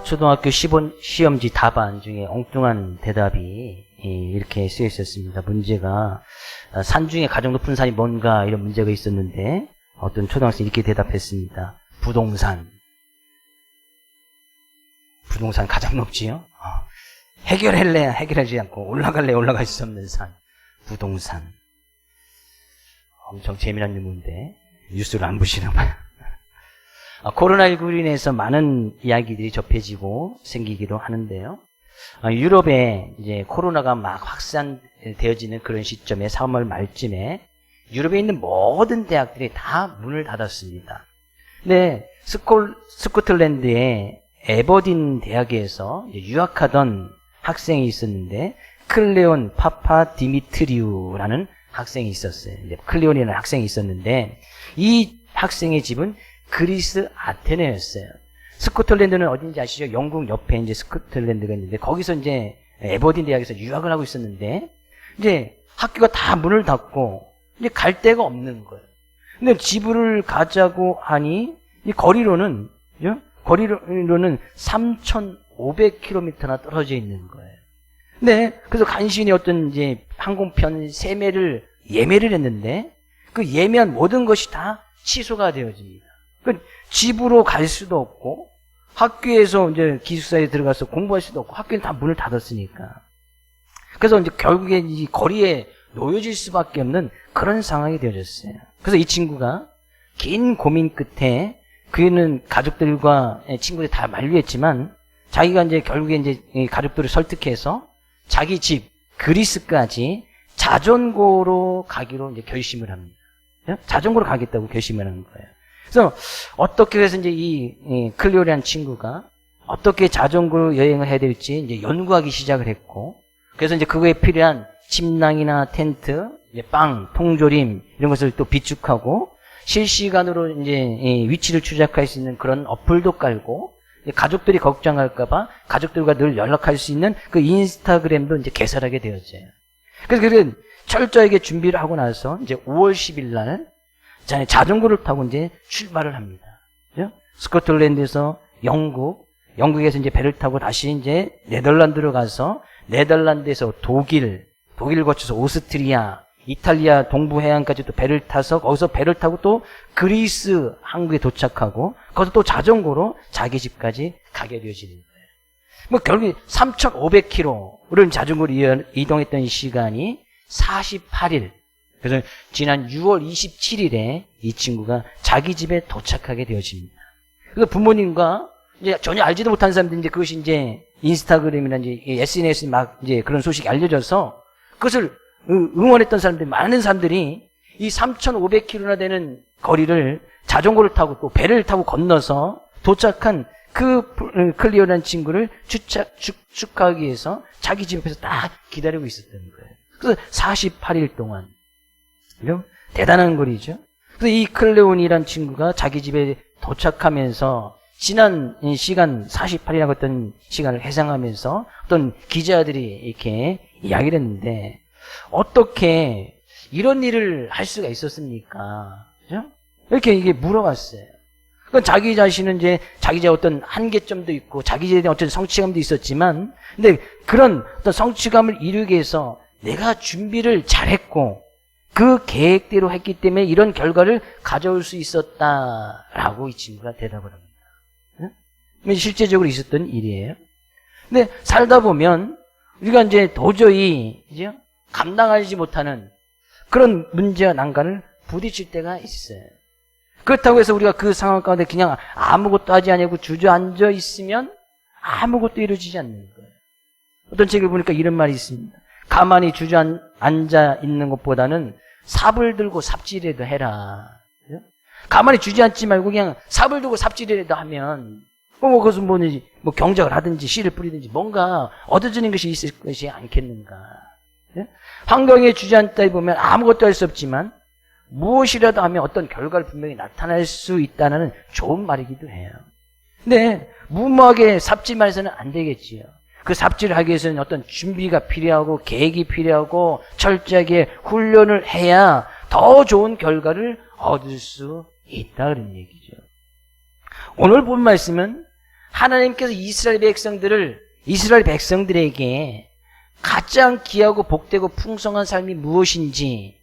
초등학교 시험지 답안 중에 엉뚱한 대답이 이렇게 쓰여 있었습니다. 문제가 산 중에 가장 높은 산이 뭔가 이런 문제가 있었는데 어떤 초등학생이 이렇게 대답했습니다. 부동산. 부동산 가장 높지요? 해결할래야 해결하지 않고 올라갈래 올라갈 수 없는 산. 부동산. 엄청 재미난 문제인데 뉴스를 안 보시나 봐요. 코로나19로 인해서 많은 이야기들이 접해지고 생기기도 하는데요. 유럽에 이제 코로나가 막 확산되어지는 그런 시점에 3월 말쯤에 유럽에 있는 모든 대학들이 다 문을 닫았습니다. 근데 스코틀랜드의 에버딘 대학에서 유학하던 학생이 있었는데 클레온 파파 디미트리우라는 학생이 있었어요. 클레온이라는 학생이 있었는데 이 학생의 집은 그리스 아테네였어요. 스코틀랜드는 어딘지 아시죠? 영국 옆에 이제 스코틀랜드가 있는데 거기서 이제 에버딘 대학에서 유학을 하고 있었는데 이제 학교가 다 문을 닫고 이제 갈 데가 없는 거예요. 근데 집을 가자고 하니 이 거리로는 3,500km나 떨어져 있는 거예요. 네, 그래서 간신히 어떤 이제 항공편 세매를 예매를 했는데 그 예매한 모든 것이 다 취소가 되어집니다. 그 집으로 갈 수도 없고 학교에서 이제 기숙사에 들어가서 공부할 수도 없고 학교는 다 문을 닫았으니까. 그래서 이제 결국에 이 거리에 놓여질 수밖에 없는 그런 상황이 되어졌어요. 그래서 이 친구가 긴 고민 끝에 그는 가족들과 친구들이 다 만류했지만 자기가 이제 결국에 이제 가족들을 설득해서 자기 집 그리스까지 자전거로 가기로 이제 결심을 합니다. 자전거로 가겠다고 결심을 하는 거예요. 그래서 어떻게 해서 이제 이 클레오라는 친구가 어떻게 자전거로 여행을 해야 될지 이제 연구하기 시작을 했고, 그래서 이제 그거에 필요한 침낭이나 텐트, 이제 빵, 통조림 이런 것을 또 비축하고 실시간으로 이제 위치를 추적할 수 있는 그런 어플도 깔고 가족들이 걱정할까봐 가족들과 늘 연락할 수 있는 그 인스타그램도 이제 개설하게 되었어요. 그래서 그는 철저하게 준비를 하고 나서 이제 5월 10일 날 자전거를 타고 이제 출발을 합니다. 그죠? 스코틀랜드에서 영국에서 이제 배를 타고 다시 이제 네덜란드로 가서 네덜란드에서 독일 거쳐서 오스트리아, 이탈리아 동부 해안까지 또 배를 타서 거기서 배를 타고 또 그리스 항구에 도착하고 거기서 또 자전거로 자기 집까지 가게 되어지는 거예요. 뭐 결국 3,500km를 자전거로 이동했던 시간이 48일. 그래서 지난 6월 27일에 이 친구가 자기 집에 도착하게 되어집니다. 그래서 부모님과 이제 전혀 알지도 못한 사람들이 이제 그것이 이제 인스타그램이나 이제 SNS에 막 이제 그런 소식이 알려져서 그것을 응원했던 사람들이, 많은 사람들이 이 3,500km나 되는 거리를 자전거를 타고 또 배를 타고 건너서 도착한 그 클리어라는 친구를 축하하기 위해서 자기 집 앞에서 딱 기다리고 있었던 거예요. 그래서 48일 동안. 대단한 거리죠. 그래서 이 클레온이라는 친구가 자기 집에 도착하면서 지난 시간 48이라고 했던 시간을 회상하면서 어떤 기자들이 이렇게 이야기를 했는데 어떻게 이런 일을 할 수가 있었습니까? 그죠? 이렇게 이게 물어봤어요. 그건 자기 자신은 이제 자기의 어떤 한계점도 있고 자기에 대한 어떤 성취감도 있었지만 근데 그런 어떤 성취감을 이루기 위해서 내가 준비를 잘했고 그 계획대로 했기 때문에 이런 결과를 가져올 수 있었다라고 이 친구가 대답을 합니다. 실제적으로 있었던 일이에요. 근데 살다 보면 우리가 이제 도저히 이제 감당하지 못하는 그런 문제와 난관을 부딪힐 때가 있어요. 그렇다고 해서 우리가 그 상황 가운데 그냥 아무것도 하지 않고 주저앉아 있으면 아무것도 이루어지지 않는 거예요. 어떤 책을 보니까 이런 말이 있습니다. 가만히 주저앉아 있는 것보다는 삽을 들고 삽질이라도 해라. 가만히 주저앉지 말고 그냥 삽을 들고 삽질이라도 하면 그것은 뭐 경작을 하든지 씨를 뿌리든지 뭔가 얻어지는 것이 있을 것이 않겠는가. 환경에 주저앉다 보면 아무것도 할 수 없지만 무엇이라도 하면 어떤 결과를 분명히 나타날 수 있다는 좋은 말이기도 해요. 근데 무모하게 삽질만 해서는 안 되겠지요. 그 삽질을 하기 위해서는 어떤 준비가 필요하고 계획이 필요하고 철저하게 훈련을 해야 더 좋은 결과를 얻을 수 있다 그런 얘기죠. 오늘 본 말씀은 하나님께서 이스라엘 백성들에게 가장 귀하고 복되고 풍성한 삶이 무엇인지,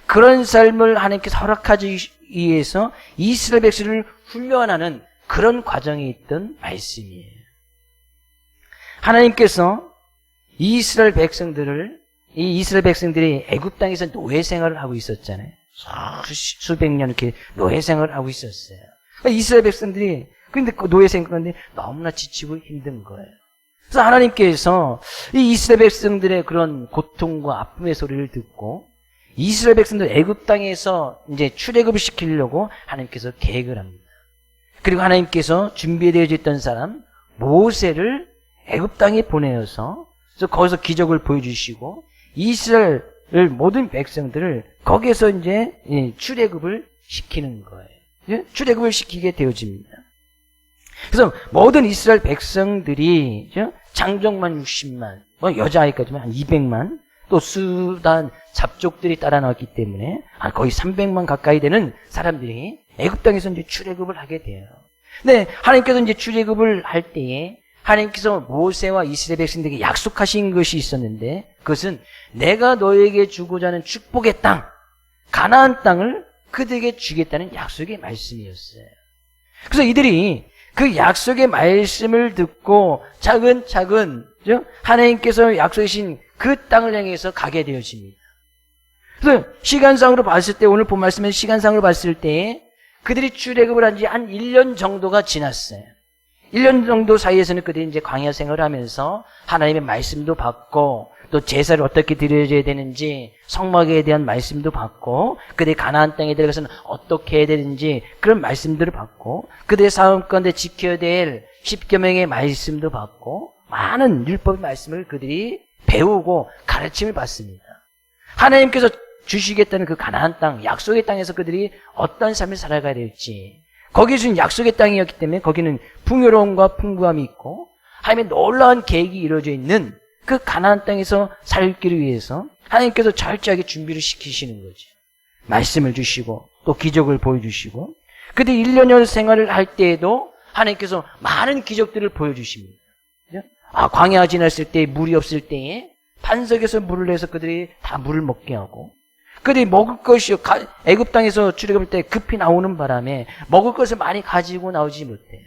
그런 삶을 하나님께서 허락하기 위해서 이스라엘 백성을 훈련하는 그런 과정에 있던 말씀이에요. 하나님께서 이스라엘 백성들이 애굽 땅에서 노예 생활을 하고 있었잖아요. 수백 년 이렇게 노예 생활을 하고 있었어요. 그러니까 이스라엘 백성들이 근데 그 노예 생활하는데 너무나 지치고 힘든 거예요. 그래서 하나님께서 이 이스라엘 백성들의 그런 고통과 아픔의 소리를 듣고 이스라엘 백성들 애굽 땅에서 이제 출애굽을 시키려고 하나님께서 계획을 합니다. 그리고 하나님께서 준비되어져 있던 사람 모세를 애굽 땅에 보내어서 그래서 거기서 기적을 보여주시고 이스라엘 모든 백성들을 거기에서 이제 출애굽을 시키는 거예요. 출애굽을 시키게 되어집니다. 그래서 모든 이스라엘 백성들이 장정만 60만, 여자아이까지만 한 200만, 또 수단 잡족들이 따라 나왔기 때문에 거의 300만 가까이 되는 사람들이 애굽 땅에서 이제 출애굽을 하게 돼요. 근데 하나님께서 이제 출애굽을 할 때에 하나님께서 모세와 이스라엘 백성들에게 약속하신 것이 있었는데 그것은 내가 너에게 주고자 하는 축복의 땅, 가나안 땅을 그들에게 주겠다는 약속의 말씀이었어요. 그래서 이들이 그 약속의 말씀을 듣고 차근차근 하나님께서 약속하신 그 땅을 향해서 가게 되어집니다. 그래서 시간상으로 봤을 때 오늘 본 말씀은 시간상으로 봤을 때 그들이 출애굽을 한 지 한 1년 정도가 지났어요. 1년 정도 사이에서는 그들이 이제 광야 생활을 하면서 하나님의 말씀도 받고 또 제사를 어떻게 드려야 되는지 성막에 대한 말씀도 받고 그들이 가나안 땅에 들어가서는 어떻게 해야 되는지 그런 말씀들을 받고 그들의 삶 가운데 지켜야 될 십계명의 말씀도 받고 많은 율법의 말씀을 그들이 배우고 가르침을 받습니다. 하나님께서 주시겠다는 그 가나안 땅, 약속의 땅에서 그들이 어떤 삶을 살아가야 될지 거기는 약속의 땅이었기 때문에 거기는 풍요로움과 풍부함이 있고 하나님의 놀라운 계획이 이루어져 있는 그 가나안 땅에서 살기를 위해서 하나님께서 철저하게 준비를 시키시는 거죠. 말씀을 주시고 또 기적을 보여주시고 그들이 1년 생활을 할 때에도 하나님께서 많은 기적들을 보여주십니다. 광야 지났을 때 물이 없을 때에 반석에서 물을 내서 그들이 다 물을 먹게 하고 그들이 먹을 것이 애굽 땅에서 출애굽할 때 급히 나오는 바람에 먹을 것을 많이 가지고 나오지 못해요.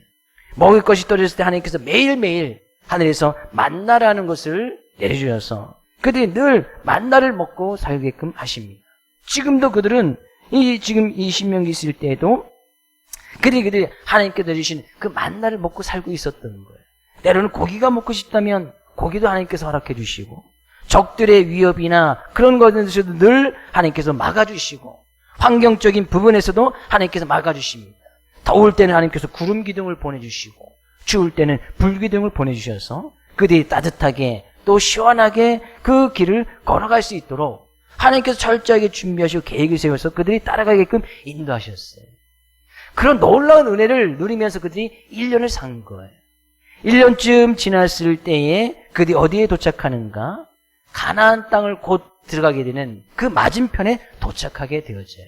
먹을 것이 떨어졌을 때 하나님께서 매일매일 하늘에서 만나라는 것을 내려주셔서 그들이 늘 만나를 먹고 살게끔 하십니다. 지금도 그들은 지금 이 신명기 있을 때에도 그들이 하나님께서 주신 그 만나를 먹고 살고 있었던 거예요. 때로는 고기가 먹고 싶다면 고기도 하나님께서 허락해 주시고 적들의 위협이나 그런 것에서도 늘 하나님께서 막아주시고 환경적인 부분에서도 하나님께서 막아주십니다. 더울 때는 하나님께서 구름 기둥을 보내주시고 추울 때는 불 기둥을 보내주셔서 그들이 따뜻하게 또 시원하게 그 길을 걸어갈 수 있도록 하나님께서 철저하게 준비하시고 계획을 세워서 그들이 따라가게끔 인도하셨어요. 그런 놀라운 은혜를 누리면서 그들이 1년을 산 거예요. 1년쯤 지났을 때에 그들이 어디에 도착하는가? 가나안 땅을 곧 들어가게 되는 그 맞은편에 도착하게 되어져요.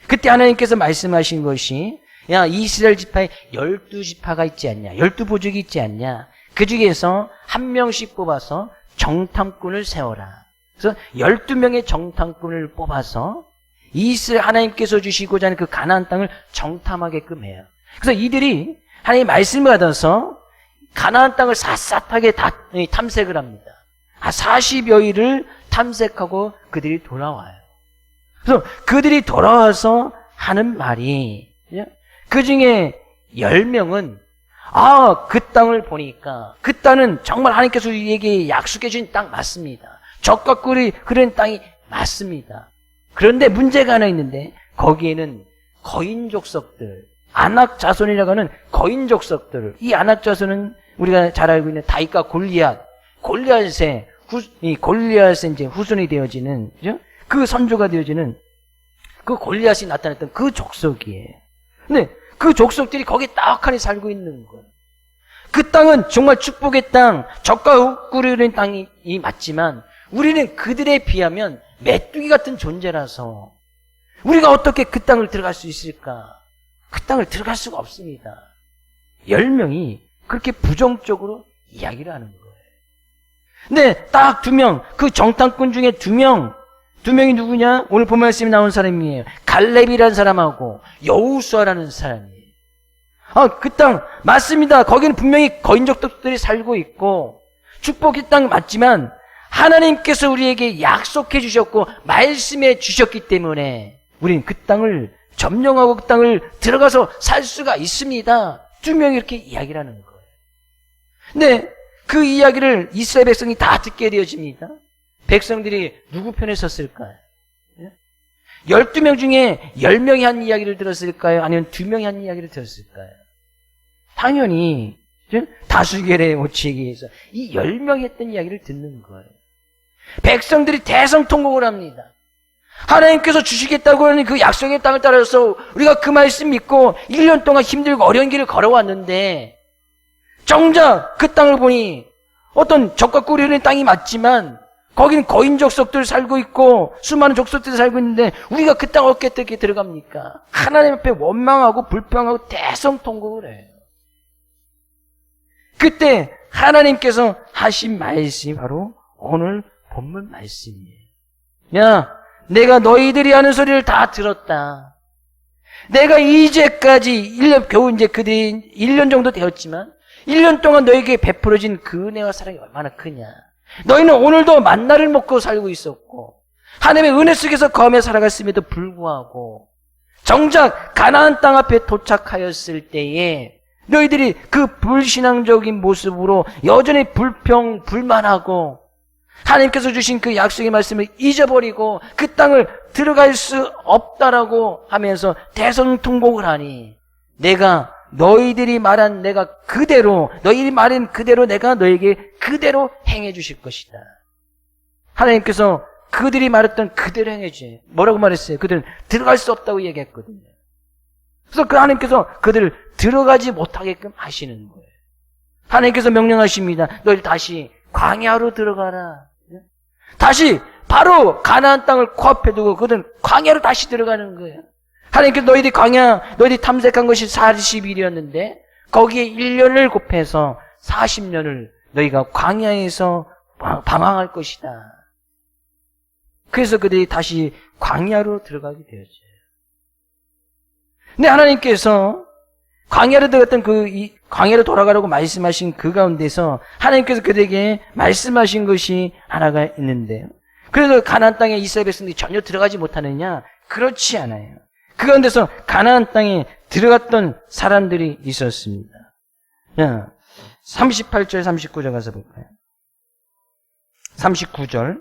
그때 하나님께서 말씀하신 것이 야 이스라엘 지파에 12지파가 있지 않냐 12부족이 있지 않냐 그 중에서 한 명씩 뽑아서 정탐꾼을 세워라. 그래서 12명의 정탐꾼을 뽑아서 이스라엘 하나님께서 주시고자 하는 그 가나안 땅을 정탐하게끔 해요. 그래서 이들이 하나님의 말씀을 받아서 가나안 땅을 샅샅하게 탐색을 합니다. 40여일을 탐색하고 그들이 돌아와요. 그래서 그들이 돌아와서 하는 말이 그 중에 10명은 그 땅을 보니까 그 땅은 정말 하나님께서 우리에게 약속해 주신 땅 맞습니다. 적과 꿀이 흐르는 땅이 맞습니다. 그런데 문제가 하나 있는데 거기에는 거인 족속들, 아낙 자손이라고 하는 거인 족속들, 이 아낙 자손은 우리가 잘 알고 있는 다윗과 골리앗의 이제 후손이 되어지는 그죠? 그 선조가 되어지는 그 골리앗이 나타났던 그 족속이에요. 근데 그 족속들이 거기 딱하니 살고 있는 거예요. 그 땅은 정말 축복의 땅, 적과 꿀이 흐르는 땅이 맞지만 우리는 그들에 비하면 메뚜기 같은 존재라서 우리가 어떻게 그 땅을 들어갈 수 있을까? 그 땅을 들어갈 수가 없습니다. 10명이 그렇게 부정적으로 이야기를 하는 거예요. 근데 딱 2명, 그 정탐꾼 중에 2명이 누구냐? 오늘 본 말씀에 나온 사람이에요. 갈렙이라는 사람하고 여호수아라는 사람이에요. 그 땅 맞습니다. 거기는 분명히 거인족들이 살고 있고 축복의 땅 맞지만 하나님께서 우리에게 약속해 주셨고 말씀해 주셨기 때문에 우리는 그 땅을 점령하고 그 땅을 들어가서 살 수가 있습니다. 2명이 이렇게 이야기를 하는 거예요. 근데 그 이야기를 이스라엘 백성이 다 듣게 되어집니다. 백성들이 누구 편에 섰을까요? 12명 중에 10명이 한 이야기를 들었을까요? 아니면 2명이 한 이야기를 들었을까요? 당연히 다수결의 오치에 의해서 이 10명이 했던 이야기를 듣는 거예요. 백성들이 대성통곡을 합니다. 하나님께서 주시겠다고 하는 그 약속의 땅을 따라서 우리가 그 말씀 믿고 1년 동안 힘들고 어려운 길을 걸어왔는데 정작 그 땅을 보니 어떤 적과 꿀이 흐르는 땅이 맞지만 거기는 거인 족속들 살고 있고 수많은 족속들이 살고 있는데 우리가 그 땅 어떻게 들어갑니까? 하나님 앞에 원망하고 불평하고 대성통곡을 해요. 그때 하나님께서 하신 말씀이 바로 오늘 본문 말씀이에요. 야, 내가 너희들이 하는 소리를 다 들었다. 내가 이제까지 1년, 겨우 이제 그들이 1년 정도 되었지만 1년 동안 너에게 베풀어진 그 은혜와 사랑이 얼마나 크냐. 너희는 오늘도 만나를 먹고 살고 있었고 하나님의 은혜 속에서 거하며 살아갔음에도 불구하고 정작 가나안 땅 앞에 도착하였을 때에 너희들이 그 불신앙적인 모습으로 여전히 불만하고 하나님께서 주신 그 약속의 말씀을 잊어버리고 그 땅을 들어갈 수 없다라고 하면서 대성통곡을 하니 내가 너희들이 말한 내가 그대로 너희들이 말한 그대로 내가 너에게 그대로 행해 주실 것이다. 하나님께서 그들이 말했던 그대로 행해 주세요. 뭐라고 말했어요? 그들은 들어갈 수 없다고 얘기했거든요. 그래서 그 하나님께서 그들을 들어가지 못하게끔 하시는 거예요. 하나님께서 명령하십니다. 너희들 다시 광야로 들어가라. 다시 바로 가나안 땅을 코앞에 두고 그들은 광야로 다시 들어가는 거예요. 하나님께서 너희들이 탐색한 것이 40일이었는데 거기에 1년을 곱해서 40년을 너희가 광야에서 방황할 것이다. 그래서 그들이 다시 광야로 들어가게 되었어요. 근데 하나님께서 광야로 들어갔던 광야로 돌아가라고 말씀하신 그 가운데서 하나님께서 그들에게 말씀하신 것이 하나가 있는데요. 그래서 가나안 땅에 이스라엘 백성들이 전혀 들어가지 못하느냐? 그렇지 않아요. 그 가운데서 가나안 땅에 들어갔던 사람들이 있었습니다. 38절, 39절 가서 볼까요? 39절.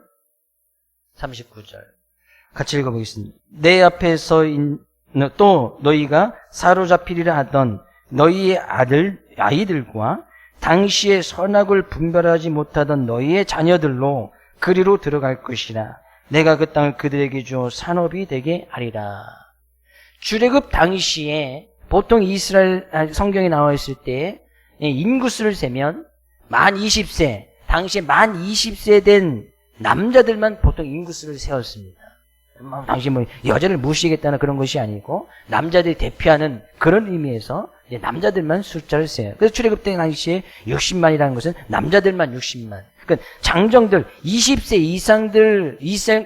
같이 읽어보겠습니다. 내 앞에 또 너희가 사로잡히리라 하던 너희의 아이들과 당시에 선악을 분별하지 못하던 너희의 자녀들로 그리로 들어갈 것이라. 내가 그 땅을 그들에게 주어 산업이 되게 하리라. 출애굽 당시에 보통 이스라엘 성경에 나와 있을 때 인구수를 세면 만 20세, 당시에 만 20세 된 남자들만 보통 인구수를 세웠습니다. 당시 여자를 무시하겠다는 그런 것이 아니고 남자들이 대표하는 그런 의미에서 남자들만 숫자를 세요. 그래서 출애굽 때 당시에 60만이라는 것은 남자들만 60만. 그러니까 장정들 20세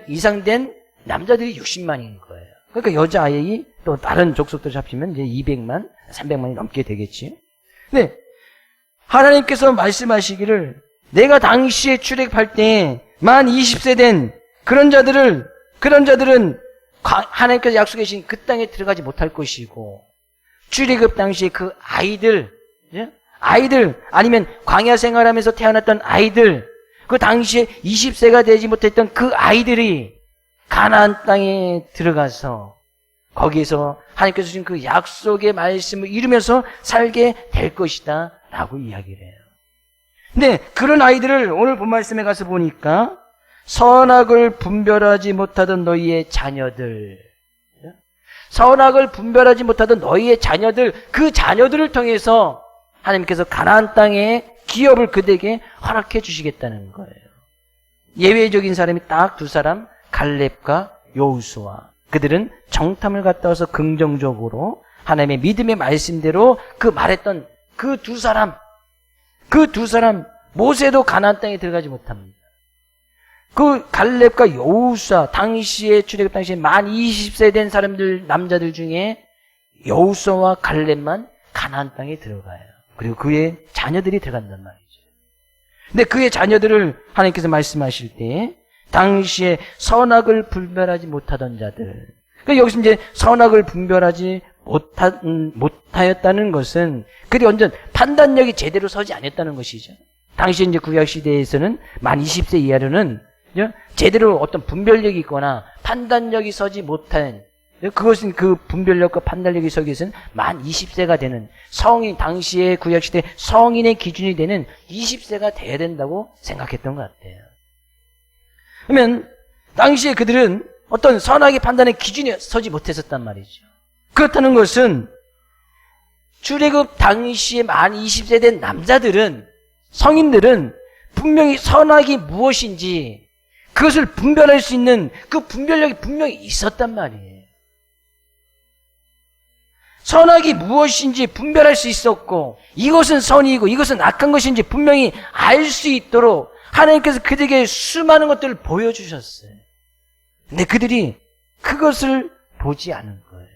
이상 된 남자들이 60만인 거예요. 그러니까 여자아이 또 다른 족속들 잡히면 이제 200만, 300만이 넘게 되겠지. 근데 하나님께서 말씀하시기를 내가 당시에 출애굽할 때 만 20세 된 그런 자들은 하나님께서 약속해 주신 그 땅에 들어가지 못할 것이고 출애굽 당시에 그 아이들 아니면 광야 생활하면서 태어났던 아이들 그 당시에 20세가 되지 못했던 그 아이들이 가나안 땅에 들어가서 거기에서 하나님께서 주신 그 약속의 말씀을 이루면서 살게 될 것이다 라고 이야기를 해요. 근데 그런 아이들을 오늘 본 말씀에 가서 보니까 선악을 분별하지 못하던 너희의 자녀들, 선악을 분별하지 못하던 너희의 자녀들, 그 자녀들을 통해서 하나님께서 가나안 땅의 기업을 그들에게 허락해 주시겠다는 거예요. 예외적인 사람이 딱 2사람, 갈렙과 여호수아. 그들은 정탐을 갔다 와서 긍정적으로 하나님의 믿음의 말씀대로 그 말했던 그 2사람, 그 두 사람 모세도 가나안 땅에 들어가지 못합니다. 그 갈렙과 여호수아, 당시에 출애굽 당시에 만 20세 된 사람들, 남자들 중에 여호수아와 갈렙만 가나안 땅에 들어가요. 그리고 그의 자녀들이 들어간단 말이죠. 근데 그의 자녀들을 하나님께서 말씀하실 때 당시에 선악을 분별하지 못하던 자들, 그러니까 여기서 이제 선악을 분별하지 못하였다는 것은 그들이 완전 판단력이 제대로 서지 않았다는 것이죠. 당시 이제 구약 시대에서는 만 20세 이하로는 제대로 어떤 분별력이 있거나 판단력이 서지 못한, 그것은 그 분별력과 판단력이 서기 위해서는 만 20세가 되는 성인, 당시의 구약시대 성인의 기준이 되는 20세가 돼야 된다고 생각했던 것 같아요. 그러면 당시에 그들은 어떤 선악의 판단의 기준이 서지 못했었단 말이죠. 그렇다는 것은 출애굽 당시에 만 20세 된 남자들은, 성인들은 분명히 선악이 무엇인지 그것을 분별할 수 있는 그 분별력이 분명히 있었단 말이에요. 선악이 무엇인지 분별할 수 있었고, 이것은 선이고 이것은 악한 것인지 분명히 알 수 있도록 하나님께서 그들에게 수많은 것들을 보여주셨어요. 근데 그들이 그것을 보지 않은 거예요.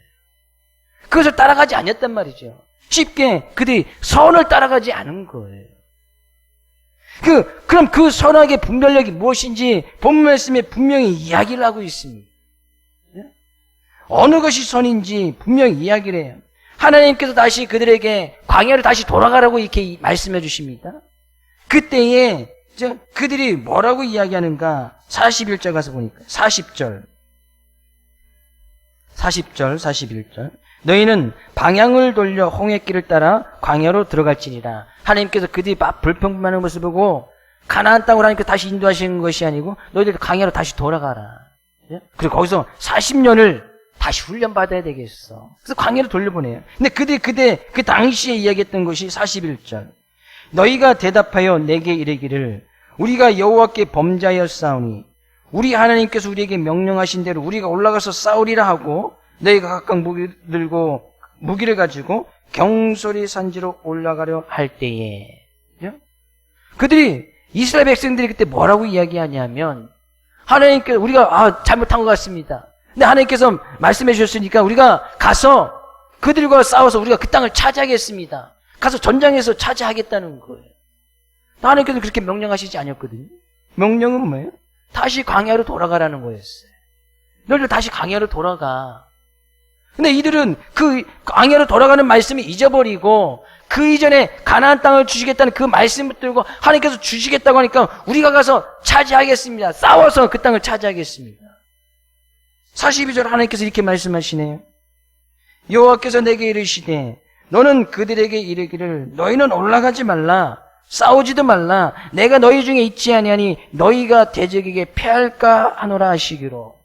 그것을 따라가지 않았단 말이죠. 쉽게 그들이 선을 따라가지 않은 거예요. 그럼 그 선악의 분별력이 무엇인지 본문 말씀에 분명히 이야기를 하고 있습니다. 어느 것이 선인지 분명히 이야기를 해요. 하나님께서 다시 그들에게 광야로 다시 돌아가라고 이렇게 말씀해 주십니다. 그때에 그들이 뭐라고 이야기하는가? 41절 가서 보니까 40절 41절 너희는 방향을 돌려 홍해길을 따라 광야로 들어갈지니라. 하나님께서 그들이 불평불만하는 것을 보고 가나안 땅으로 하나님께서 다시 인도하시는 것이 아니고 너희들 광야로 다시 돌아가라. 그리고 거기서 40년을 다시 훈련받아야 되겠어. 그래서 광야로 돌려보내요. 근데 그때 그 당시에 이야기했던 것이 41절. 너희가 대답하여 내게 이르기를 우리가 여호와께 범죄하였사오니 우리 하나님께서 우리에게 명령하신 대로 우리가 올라가서 싸우리라 하고 너희가 각각 무기를 가지고 경솔히 산지로 올라가려 할 때에, 그들이 이스라엘 백성들이 그때 뭐라고 이야기하냐면 하나님께서 우리가 잘못한 것 같습니다. 근데 하나님께서 말씀해 주셨으니까 우리가 가서 그들과 싸워서 우리가 그 땅을 차지하겠습니다. 가서 전장에서 차지하겠다는 거예요. 하나님께서 그렇게 명령하시지 않았거든요. 명령은 뭐예요? 다시 광야로 돌아가라는 거였어요. 너희들 다시 광야로 돌아가. 근데 이들은 그 광야로 돌아가는 말씀을 잊어버리고 그 이전에 가나안 땅을 주시겠다는 그 말씀을 들고 하나님께서 주시겠다고 하니까 우리가 가서 차지하겠습니다. 싸워서 그 땅을 차지하겠습니다. 42절 하나님께서 이렇게 말씀하시네요. 여호와께서 내게 이르시되 너는 그들에게 이르기를 너희는 올라가지 말라 싸우지도 말라 내가 너희 중에 있지 아니하니 너희가 대적에게 패할까 하노라 하시기로.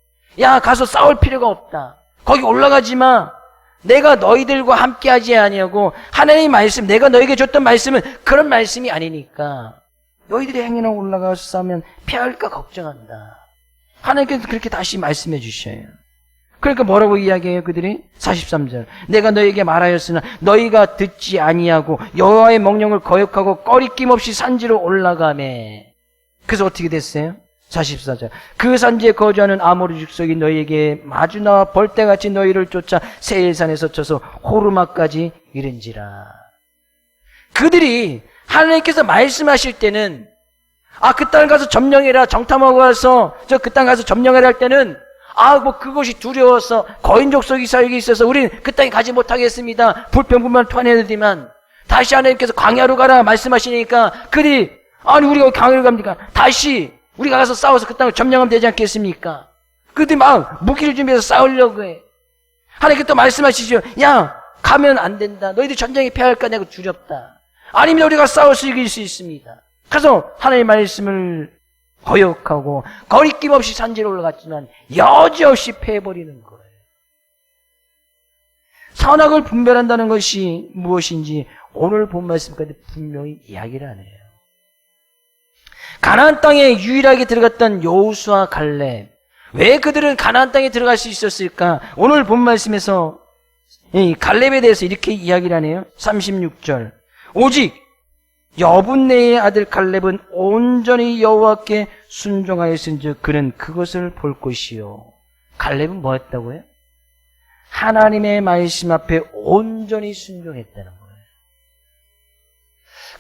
야, 가서 싸울 필요가 없다. 거기 올라가지 마. 내가 너희들과 함께 하지 아니하고 하나님의 말씀, 내가 너에게 줬던 말씀은 그런 말씀이 아니니까 너희들이 행위나 올라가서 싸우면 패할까 걱정한다. 하나님께서 그렇게 다시 말씀해 주셔요. 그러니까 뭐라고 이야기해요 그들이? 43절 내가 너희에게 말하였으나 너희가 듣지 아니하고 여호와의 명령을 거역하고 꺼리낌 없이 산지로 올라가매. 그래서 어떻게 됐어요? 44절 그 산지에 거주하는 아모리 족속이 너희에게 마주 나와 벌떼같이 너희를 쫓아 세일산에서 쳐서 호르마까지 이른지라. 그들이 하나님께서 말씀하실 때는 그 땅 가서 점령해라, 정탐하고 가서 그 땅 가서 점령해라 할 때는 그것이 두려워서 거인 족속이 살고 있어서 우리는 그 땅에 가지 못하겠습니다. 불평불만 토해내더니만 다시 하나님께서 광야로 가라 말씀하시니까 그들이 우리가 광야로 갑니까? 다시 우리가 가서 싸워서 그 땅을 점령하면 되지 않겠습니까? 그들이 막 무기를 준비해서 싸우려고 해. 하나님께서 또 말씀하시죠. 야, 가면 안 된다. 너희들 전쟁에 패할까 내가 두렵다. 아니면 우리가 싸워서 이길 수 있습니다. 그래서 하나님의 말씀을 거역하고 거리낌 없이 산지로 올라갔지만 여지없이 패해버리는 거예요. 선악을 분별한다는 것이 무엇인지 오늘 본 말씀까지 분명히 이야기를 안 해요. 가나안 땅에 유일하게 들어갔던 여호수아 갈렙, 왜 그들은 가나안 땅에 들어갈 수 있었을까? 오늘 본 말씀에서 이 갈렙에 대해서 이렇게 이야기를 하네요. 36절 오직 여분네의 아들 갈렙은 온전히 여호와께 순종하였은즉 그는 그것을 볼 것이요. 갈렙은 뭐 했다고요? 하나님의 말씀 앞에 온전히 순종했다는 거예요.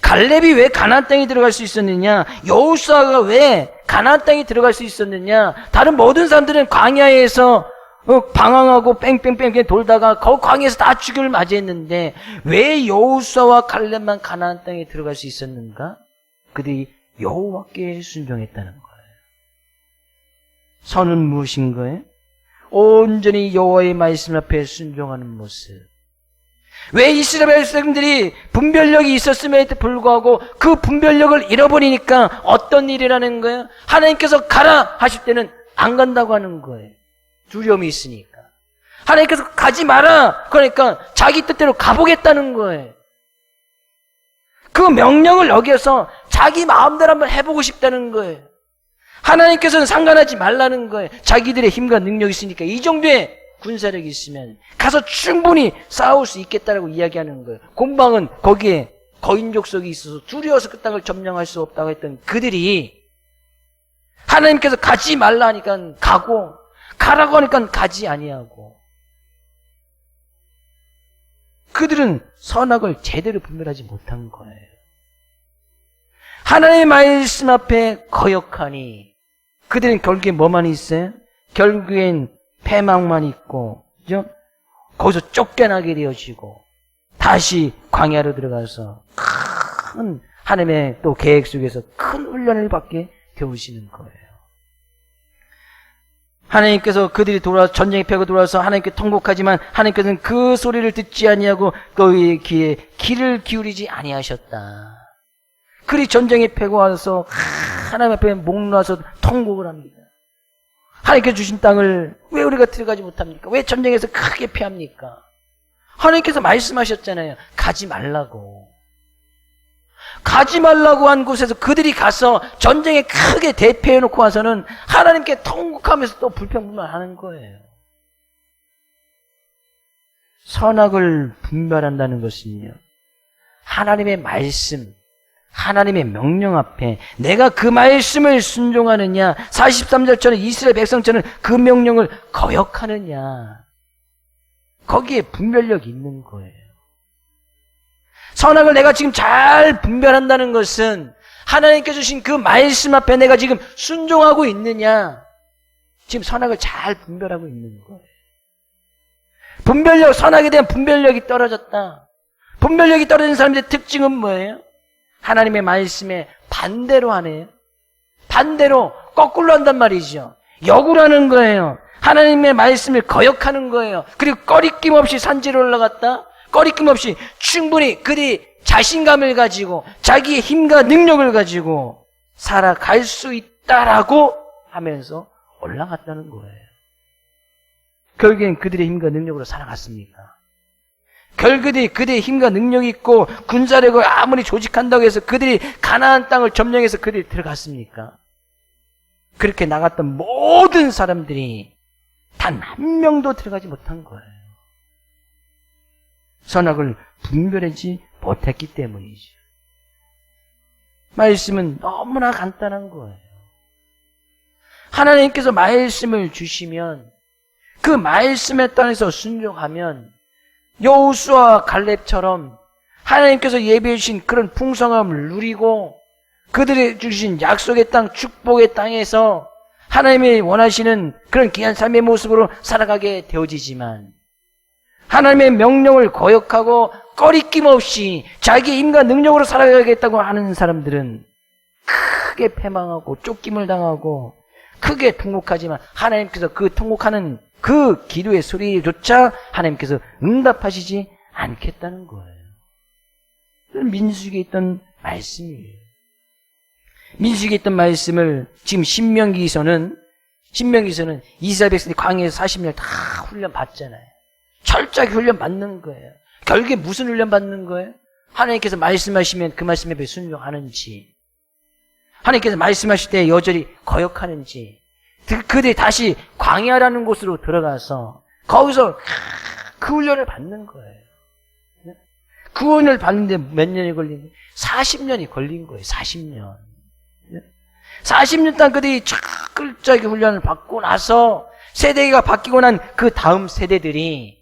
갈렙이 왜 가나안 땅에 들어갈 수 있었느냐? 여호수아가 왜 가나안 땅에 들어갈 수 있었느냐? 다른 모든 사람들은 광야에서 방황하고 뺑뺑뺑 돌다가 그 광야에서 다 죽임을 맞이했는데 왜 여호수아와 갈렙만 가나안 땅에 들어갈 수 있었는가? 그들이 여호와께 순종했다는 거예요. 선은 무엇인 거예요? 온전히 여호와의 말씀 앞에 순종하는 모습. 왜 이스라엘 백성들이 분별력이 있었음에도 불구하고 그 분별력을 잃어버리니까 어떤 일이라는 거예요? 하나님께서 가라 하실 때는 안 간다고 하는 거예요. 두려움이 있으니까. 하나님께서 가지 마라 그러니까 자기 뜻대로 가보겠다는 거예요. 그 명령을 어겨서 자기 마음대로 한번 해보고 싶다는 거예요. 하나님께서는 상관하지 말라는 거예요. 자기들의 힘과 능력이 있으니까 이 정도의 군사력이 있으면 가서 충분히 싸울 수 있겠다라고 이야기하는 거예요. 곰방은 거기에 거인족속이 있어서 두려워서 그 땅을 점령할 수 없다고 했던 그들이 하나님께서 가지 말라 하니까 가고 가라고 하니까 가지 아니하고 그들은 선악을 제대로 분별하지 못한 거예요. 하나님의 말씀 앞에 거역하니 그들은 결국에 뭐만 있어요? 결국엔 패망만 있고, 그죠? 거기서 쫓겨나게 되어지고, 다시 광야로 들어가서 큰 하나님의 또 계획 속에서 큰 훈련을 받게 되어지는 거예요. 하나님께서 그들이 전쟁에 패고 돌아와서 하나님께 통곡하지만 하나님께서는 그 소리를 듣지 아니하고 그의 귀에 귀를 기울이지 아니하셨다. 그리 전쟁에 패고 와서 하나님 앞에 목 놓아서 통곡을 합니다. 하나님께서 주신 땅을 왜 우리가 들어가지 못합니까? 왜 전쟁에서 크게 패합니까? 하나님께서 말씀하셨잖아요. 가지 말라고. 가지 말라고 한 곳에서 그들이 가서 전쟁에 크게 대패해놓고 와서는 하나님께 통곡하면서 또 불평불만하는 거예요. 선악을 분별한다는 것은요, 하나님의 말씀, 하나님의 명령 앞에 내가 그 말씀을 순종하느냐, 43절처럼 이스라엘 백성처럼 그 명령을 거역하느냐, 거기에 분별력이 있는 거예요. 선악을 내가 지금 잘 분별한다는 것은 하나님께 주신 그 말씀 앞에 내가 지금 순종하고 있느냐, 지금 선악을 잘 분별하고 있는 거예요. 분별력, 선악에 대한 분별력이 떨어졌다. 분별력이 떨어진 사람들의 특징은 뭐예요? 하나님의 말씀에 반대로 하네요. 반대로 거꾸로 한단 말이죠. 역으로 하는 거예요. 하나님의 말씀을 거역하는 거예요. 그리고 꺼리낌 없이 산지로 올라갔다. 꺼리낌 없이 충분히 그들이 자신감을 가지고 자기의 힘과 능력을 가지고 살아갈 수 있다라고 하면서 올라갔다는 거예요. 결국엔 그들의 힘과 능력으로 살아갔습니까? 결국에 그들의 힘과 능력이 있고 군사력을 아무리 조직한다고 해서 그들이 가나안 땅을 점령해서 그들이 들어갔습니까? 그렇게 나갔던 모든 사람들이 단 한 명도 들어가지 못한 거예요. 선악을 분별하지 못했기 때문이죠. 말씀은 너무나 간단한 거예요. 하나님께서 말씀을 주시면 그 말씀에 따라서 순종하면 여호수아와 갈렙처럼 하나님께서 예비해 주신 그런 풍성함을 누리고 그들이 주신 약속의 땅, 축복의 땅에서 하나님이 원하시는 그런 귀한 삶의 모습으로 살아가게 되어지지만 하나님의 명령을 거역하고 꺼리낌 없이 자기의 힘과 능력으로 살아가겠다고 하는 사람들은 크게 패망하고 쫓김을 당하고 크게 통곡하지만 하나님께서 그 통곡하는 그 기도의 소리조차 하나님께서 응답하시지 않겠다는 거예요. 민수기에 있던 말씀이에요. 민수기에 있던 말씀을 지금 신명기에서는 이스라엘 백성이 광야에서 40년 다 훈련 받잖아요. 철저하게 훈련 받는 거예요. 결국에 무슨 훈련 받는 거예요? 하나님께서 말씀하시면 그 말씀에 왜 순종하는지, 하나님께서 말씀하실 때 여전히 거역하는지, 그들이 다시 광야라는 곳으로 들어가서 거기서 그 훈련을 받는 거예요. 구원을 받는데 몇 년이 걸린 거예요? 40년이 걸린 거예요. 40년. 40년 동안 그들이 철저하게 훈련을 받고 나서 세대가 바뀌고 난 그 다음 세대들이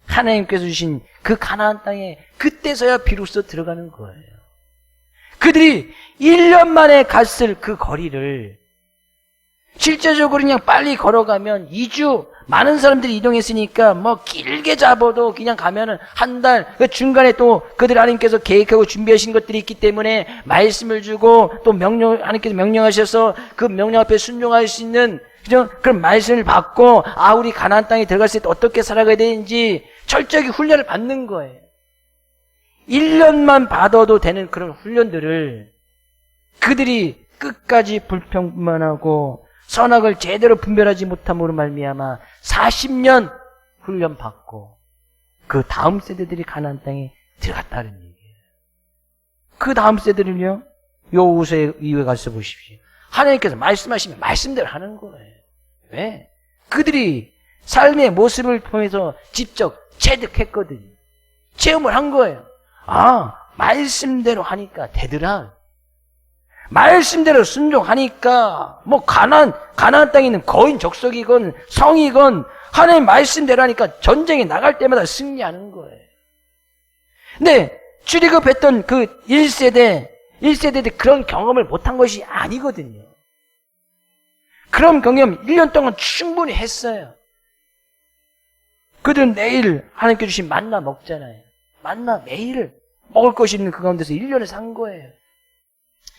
하나님께서 주신 그 가나안 땅에 그때서야 비로소 들어가는 거예요. 그들이 1년 만에 갔을 그 거리를 실제적으로 그냥 빨리 걸어가면 2주, 많은 사람들이 이동했으니까 뭐 길게 잡아도 그냥 가면은 한 달, 그 중간에 또 그들 하나님께서 계획하고 준비하신 것들이 있기 때문에 말씀을 주고 또 하나님께서 명령하셔서 그 명령 앞에 순종할 수 있는 그런 말씀을 받고, 우리 가나안 땅에 들어갔을 때 어떻게 살아가야 되는지 철저하게 훈련을 받는 거예요. 1년만 받아도 되는 그런 훈련들을 그들이 끝까지 불평만하고 선악을 제대로 분별하지 못함으로 말미암아 40년 훈련받고 그 다음 세대들이 가나안 땅에 들어갔다는 얘기예요. 그 다음 세대를요, 여호수아 이후에 가서 보십시오. 하나님께서 말씀하시면 말씀대로 하는 거예요. 왜? 그들이 삶의 모습을 통해서 직접 체득했거든요. 체험을 한 거예요. 말씀대로 하니까 되더라. 말씀대로 순종하니까 뭐 가나안 땅에 있는 거인 족속이건 성이건 하나님 말씀대로 하니까 전쟁에 나갈 때마다 승리하는 거예요. 근데 출애굽했던 그 1세대들 그런 경험을 못한 것이 아니거든요. 그런 경험 1년 동안 충분히 했어요. 그들은 매일 하나님께 주신 만나 먹잖아요. 만나 매일 먹을 것이 있는 그 가운데서 1년을 산 거예요.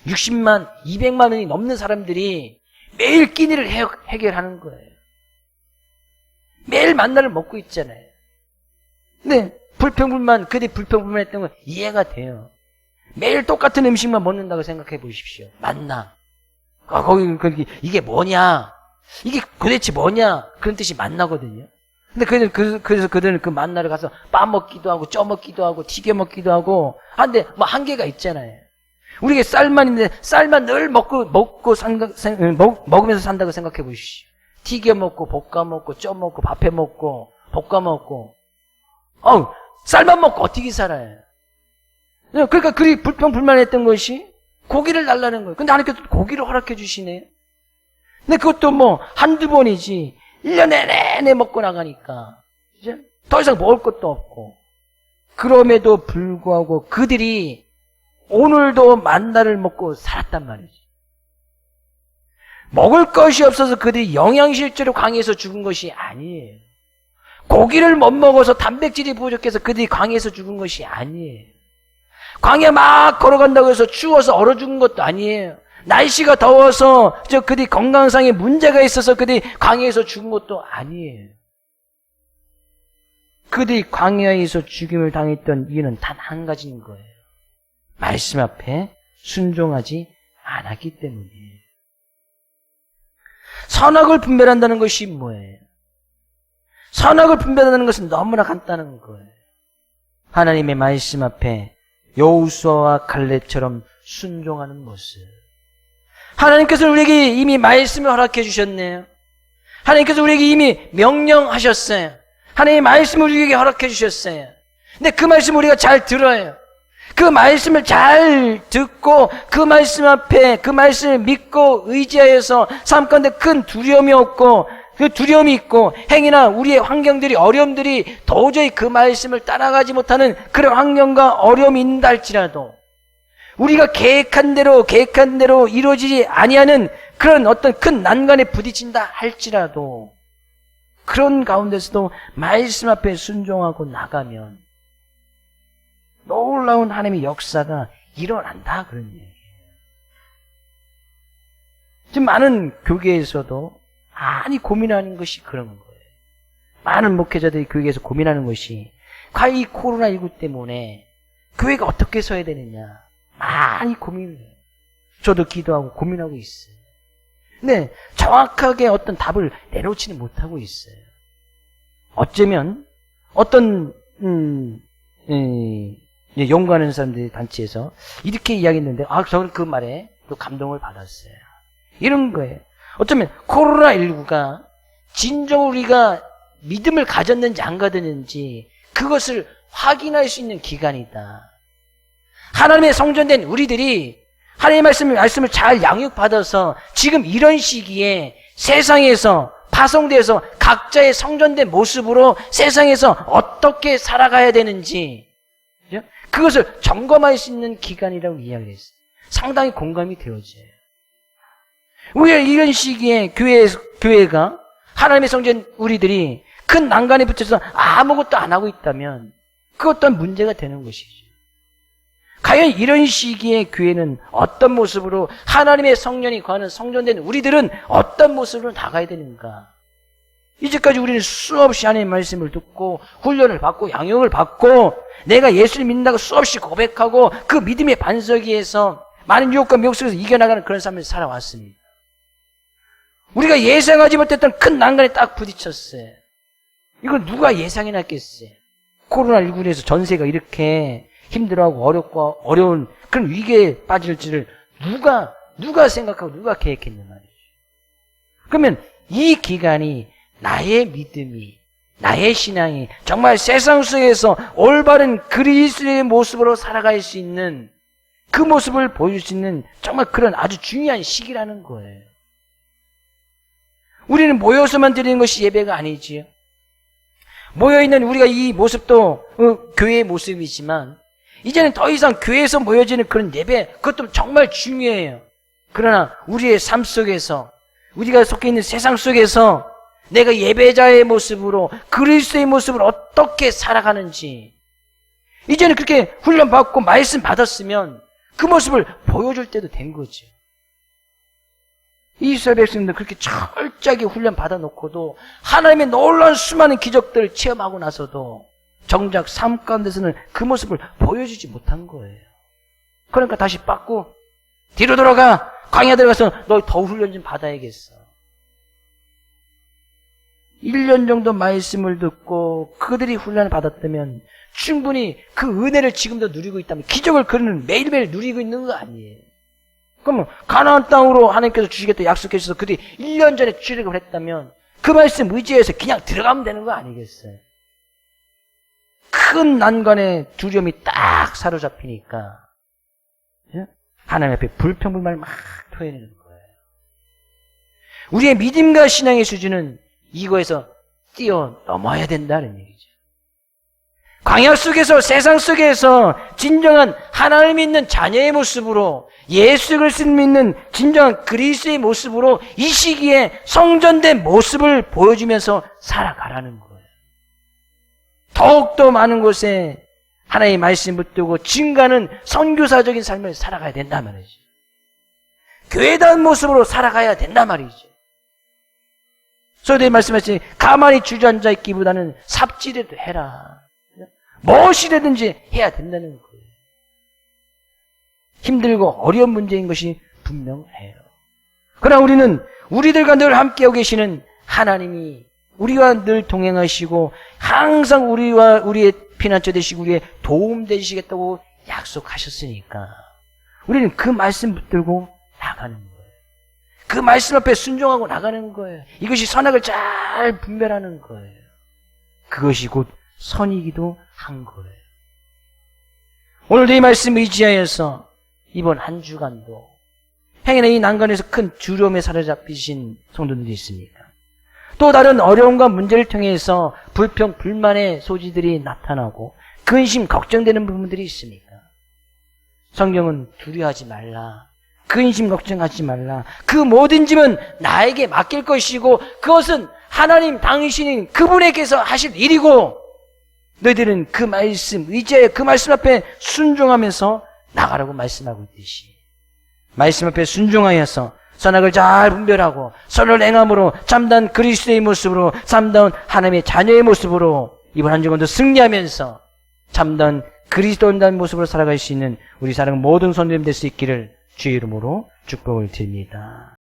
60만, 200만 원이 넘는 사람들이 매일 끼니를 해결하는 거예요. 매일 만나를 먹고 있잖아요. 근데 그들이 불평불만했던 건 이해가 돼요. 매일 똑같은 음식만 먹는다고 생각해 보십시오. 만나. 거기 이게 뭐냐? 이게 도대체 뭐냐? 그런 뜻이 만나거든요. 근데 그래서 그들은 그 만나를 가서 빠먹기도 하고 쪄먹기도 하고 튀겨 먹기도 하고 한데 뭐 한계가 있잖아요. 우리가 쌀만 있는데 쌀만 늘 먹으면서 산다고 생각해 보십시오. 튀겨 먹고 볶아 먹고 쪄 먹고 밥해 먹고 볶아 먹고 쌀만 먹고 어떻게 살아요? 그러니까 그리 불평불만했던 것이 고기를 달라는 거예요. 근데 하나님께서 고기를 허락해 주시네요. 근데 그것도 뭐 한두 번이지 1년 내내 먹고 나가니까 이제 더 이상 먹을 것도 없고, 그럼에도 불구하고 그들이 오늘도 만나를 먹고 살았단 말이지. 먹을 것이 없어서 그들이 영양실조로 광해에서 죽은 것이 아니에요. 고기를 못 먹어서 단백질이 부족해서 그들이 광해에서 죽은 것이 아니에요. 광야 막 걸어간다고 해서 추워서 얼어 죽은 것도 아니에요. 날씨가 더워서 그들이 건강상에 문제가 있어서 그들이 광야에서 죽은 것도 아니에요. 그들이 광야에서 죽임을 당했던 이유는 단 한 가지인 거예요. 말씀 앞에 순종하지 않았기 때문이에요. 선악을 분별한다는 것이 뭐예요? 선악을 분별한다는 것은 너무나 간단한 거예요. 하나님의 말씀 앞에 여호수아와 갈렙처럼 순종하는 모습. 하나님께서 우리에게 이미 말씀을 허락해 주셨네요. 하나님께서 우리에게 이미 명령하셨어요. 하나님의 말씀을 우리에게 허락해 주셨어요. 근데 그 말씀 우리가 잘 들어요. 그 말씀을 잘 듣고 그 말씀 앞에 그 말씀을 믿고 의지하여서 삶 가운데 큰 두려움이 없고, 그 두려움이 있고 행위나 우리의 환경들이 어려움들이 도저히 그 말씀을 따라가지 못하는 그런 환경과 어려움이 있다 할지라도, 우리가 계획한 대로 이루어지지 아니하는 그런 어떤 큰 난관에 부딪힌다 할지라도, 그런 가운데서도 말씀 앞에 순종하고 나가면 놀라운 하나님의 역사가 일어난다, 그런 얘기예요. 지금 많은 교계에서도 많이 고민하는 것이 그런 거예요. 많은 목회자들이 교회에서 고민하는 것이, 과연 이 코로나19 때문에 교회가 어떻게 서야 되느냐, 많이 고민을 해요. 저도 기도하고 고민하고 있어요. 근데 정확하게 어떤 답을 내놓지는 못하고 있어요. 어쩌면 어떤 연구하는 사람들이 단체에서 이렇게 이야기했는데, 저는 그 말에 또 감동을 받았어요. 이런 거예요. 어쩌면 코로나19가 진정 우리가 믿음을 가졌는지 안 가졌는지 그것을 확인할 수 있는 기간이다. 하나님의 성전된 우리들이 하나님의 말씀을 잘 양육받아서 지금 이런 시기에 세상에서 파송돼서 각자의 성전된 모습으로 세상에서 어떻게 살아가야 되는지 그것을 점검할 수 있는 기간이라고 이야기를 했어요. 상당히 공감이 되어져요. 우리가 이런 시기에 교회가 하나님의 성전 우리들이 큰 난간에 붙여서 아무것도 안 하고 있다면 그것 또한 문제가 되는 것이죠. 과연 이런 시기에 교회는 어떤 모습으로 하나님의 성령이 거하는 성전된 우리들은 어떤 모습으로 나가야 되는가? 이제까지 우리는 수없이 하나님의 말씀을 듣고 훈련을 받고 양육을 받고 내가 예수를 믿는다고 수없이 고백하고 그 믿음의 반석 위에서 많은 유혹과 미혹 속에서 이겨나가는 그런 삶을 살아왔습니다. 우리가 예상하지 못했던 큰 난간에 딱 부딪혔어요. 이걸 누가 예상해놨겠어요? 코로나19에서 전세가 이렇게 힘들어하고 어렵고 어려운 그런 위기에 빠질지를 누가 생각하고 누가 계획했는 말이죠. 그러면 이 기간이 나의 믿음이, 나의 신앙이 정말 세상 속에서 올바른 그리스도의 모습으로 살아갈 수 있는 그 모습을 보여줄 수 있는 정말 그런 아주 중요한 시기라는 거예요. 우리는 모여서만 드리는 것이 예배가 아니지요. 모여있는 우리가 이 모습도 교회의 모습이지만 이제는 더 이상 교회에서 모여지는 그런 예배, 그것도 정말 중요해요. 그러나 우리의 삶 속에서, 우리가 속해 있는 세상 속에서 내가 예배자의 모습으로, 그리스도의 모습으로 어떻게 살아가는지, 이제는 그렇게 훈련받고 말씀 받았으면 그 모습을 보여줄 때도 된 거죠. 이스라엘 백성들 그렇게 철저하게 훈련 받아놓고도 하나님의 놀라운 수많은 기적들을 체험하고 나서도 정작 삶 가운데서는 그 모습을 보여주지 못한 거예요. 그러니까 다시 빠꾸 뒤로 돌아가, 광야 들어가서 너 더 훈련 좀 받아야겠어. 1년 정도 말씀을 듣고 그들이 훈련을 받았다면 충분히 그 은혜를 지금도 누리고 있다면, 기적을 그는 매일매일 누리고 있는 거 아니에요. 그러면 가나안 땅으로 하나님께서 주시겠다 약속해 주셔서 그들이 1년 전에 출애굽을 했다면 그 말씀 의지해서 그냥 들어가면 되는 거 아니겠어요? 큰 난관에 두려움이 딱 사로잡히니까 하나님 앞에 불평불만을 막 토해내는 거예요. 우리의 믿음과 신앙의 수준은 이거에서 뛰어넘어야 된다는 얘기죠. 광야 속에서, 세상 속에서 진정한 하나님 믿는 자녀의 모습으로, 예수 그리스도를 믿는 진정한 그리스도의 모습으로 이 시기에 성전된 모습을 보여주면서 살아가라는 거예요. 더욱더 많은 곳에 하나님의 말씀 붙들고 증가하는 선교사적인 삶을 살아가야 된단 말이죠. 교회다운 모습으로 살아가야 된단 말이죠. 소대에 말씀하신 가만히 주저앉아 있기보다는 삽질이라도 해라. 무엇이라든지 해야 된다는 거예요. 힘들고 어려운 문제인 것이 분명해요. 그러나 우리는 우리들과 늘 함께하고 계시는 하나님이 우리와 늘 동행하시고 항상 우리의 피난처 되시고 우리의 도움 되시겠다고 약속하셨으니까 우리는 그 말씀 붙들고 나가는 거예요. 그 말씀 앞에 순종하고 나가는 거예요. 이것이 선악을 잘 분별하는 거예요. 그것이 곧 선이기도 한 거예요. 오늘도 이 말씀 의지하여서 이번 한 주간도 행인의 이 난간에서 큰 두려움에 사로잡히신 성도들이 있습니까? 또 다른 어려움과 문제를 통해서 불평, 불만의 소지들이 나타나고 근심, 걱정되는 부분들이 있습니까? 성경은 두려워하지 말라, 근심, 걱정하지 말라, 그 모든 짐은 나에게 맡길 것이고 그것은 하나님 당신인 그분에게서 하실 일이고 너희들은 그 말씀, 의지하여 그 말씀 앞에 순종하면서 나가라고 말씀하고 있듯이 말씀 앞에 순종하여서 선악을 잘 분별하고 선을 행함으로 참다운 그리스도의 모습으로, 참다운 하나님의 자녀의 모습으로 이번 한 주간도 승리하면서 참다운 그리스도인다운 모습으로 살아갈 수 있는 우리 사랑 모든 성도님 될 수 있기를 주의 이름으로 축복을 드립니다.